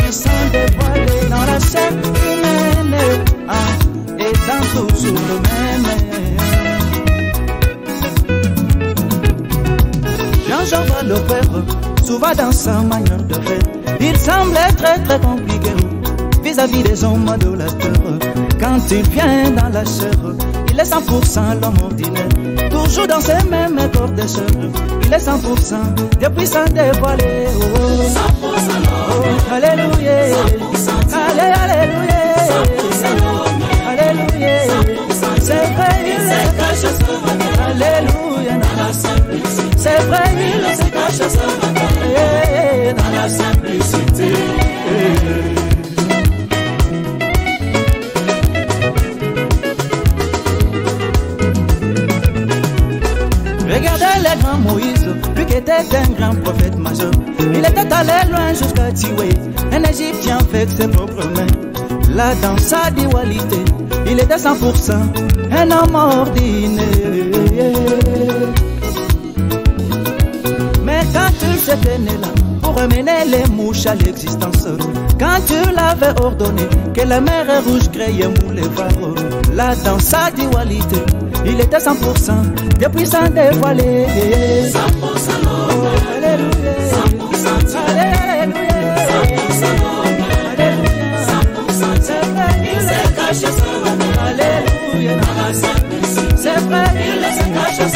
depuis sans dévoiler dans la chair humaine, étant toujours le même. Jean voit le père, souvent dans sa manière de faire. Il semblait très compliqué vis-à-vis des hommes adorateurs. Quand il vient dans la chair, il est 100% l'homme ordinaire. Toujours dans ses mêmes corps de chair, il est 100% depuis sans dévoiler. Oh, 100% l'homme. Alléluia. Alléluia. Alléluia. C'est vrai, il se cache. Alléluia. Dans la simplicité. C'est vrai, il se cache dans la simplicité. Regardez le grand Moïse, lui qui était un grand prophète majeur. Il était allé loin jusqu'à tuer un Égyptien avec ses propres mains. Là dans sa dualité, il était 100% un homme ordinaire. Mais quand il s'était né là pour ramener les mouches à l'existence, quand tu l'avais ordonné que la mer rouge créait mou les pharaons, là dans sa dualité, il était 100% depuis sans dévoiler. 100% l'homme. Alléluia. 100% Dieu. Alléluia. 100% l'homme. Alléluia. 100% C'est vrai, il se cache Alléluia. dans la simplicité. C'est vrai, il se cache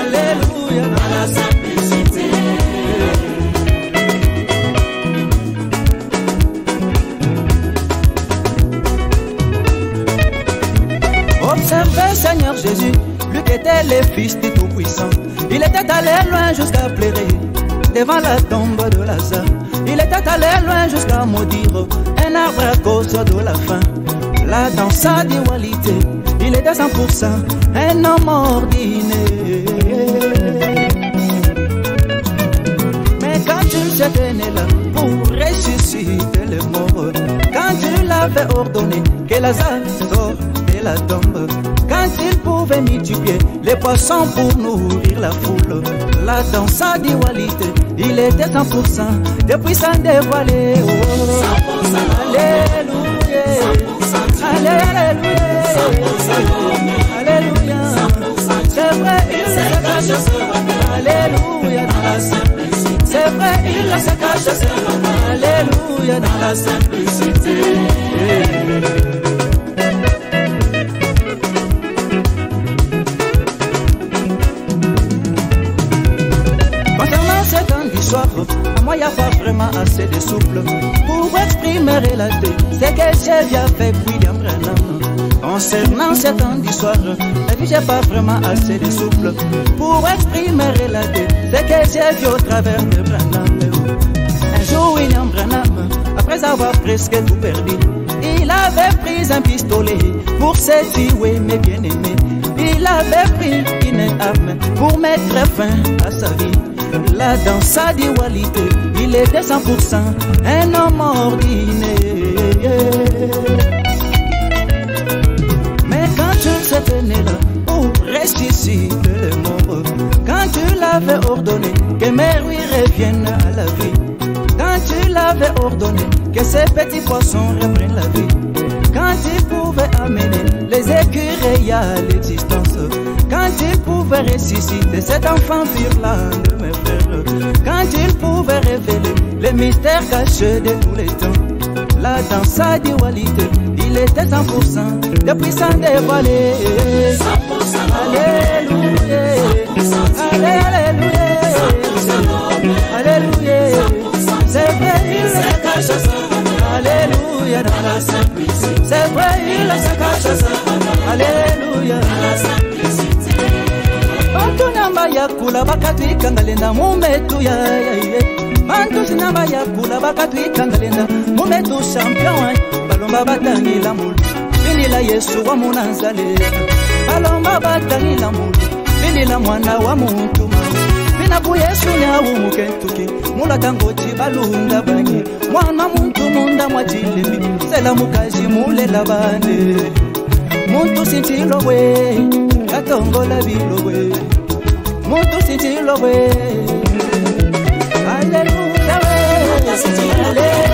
Alléluia. dans la simplicité. Observez Seigneur Jésus, lui qui était le Fils du Tout-Puissant. Il était allé loin jusqu'à pleurer devant la tombe de Lazare. Il était allé loin jusqu'à maudire un arbre à cause de la faim. Là dans sa dualité, il était 100% un homme ordinaire. Mais quand il s'était né là pour ressusciter les morts, quand tu l'avais ordonné que Lazare sorte de la tombe, quand il pouvait multiplier les poissons pour nourrir la foule, là dans sa dualité, il était 100% depuis sans dévoiler. Oh, 100% Alléluia. Alléluia. Alléluia. C'est vrai, il se cache. Alléluia. dans la simplicité. C'est vrai, il se cache. Alléluia. Dans la simplicité. Concernant cet temps du soir, à moi il n'y a pas vraiment assez de souffle pour exprimer relater ce que j'ai vu avec William Branham. Concernant cet temps du soir, j'ai pas vraiment assez de souffle pour exprimer relater ce que j'ai vu au travers de Branham. Un jour William Branham, après avoir presque tout perdu, il avait pris un pistolet pour se tuer mes bien-aimés. Il avait pris une arme pour mettre fin à sa vie. Là dans sa dualité, il était 100% un homme ordinaire. Mais quand tu s'étais né là pour ressusciter les morts, quand tu l'avais ordonné que mes rues reviennent à la vie, quand tu l'avais ordonné que ces petits poissons reprennent la vie, quand il pouvait amener les écureuils à l'existence, quand il pouvait ressusciter cet enfant virulent de mes frères, quand il pouvait révéler les mystères cachés de tous les temps, là dans sa dualité, il était 100% depuis sans dévoiler. 100% Alléluia. Alléluia. Alléluia. C'est vrai, il se cache. Alléluia. Dans la simplicité. C'est vrai, il se cache. Alléluia. Dans la simplicité. Bantu namba ya kula bakatwika ngalenda mumetu ya Bantu sinamba ya kula bakatwika ngalenda mumetu champion balomba batangila mulu binila Yesu wa Munazareti balomba batangila mulu binila mwana wa muntu bina ku Yesu nyawu mukentuki mulata ngoji balunda banyi mwana muntu munda mwajilembi sela mukazi mulela bane muntu sintilo we katongola bilo we muntu sintilo we Alléluia we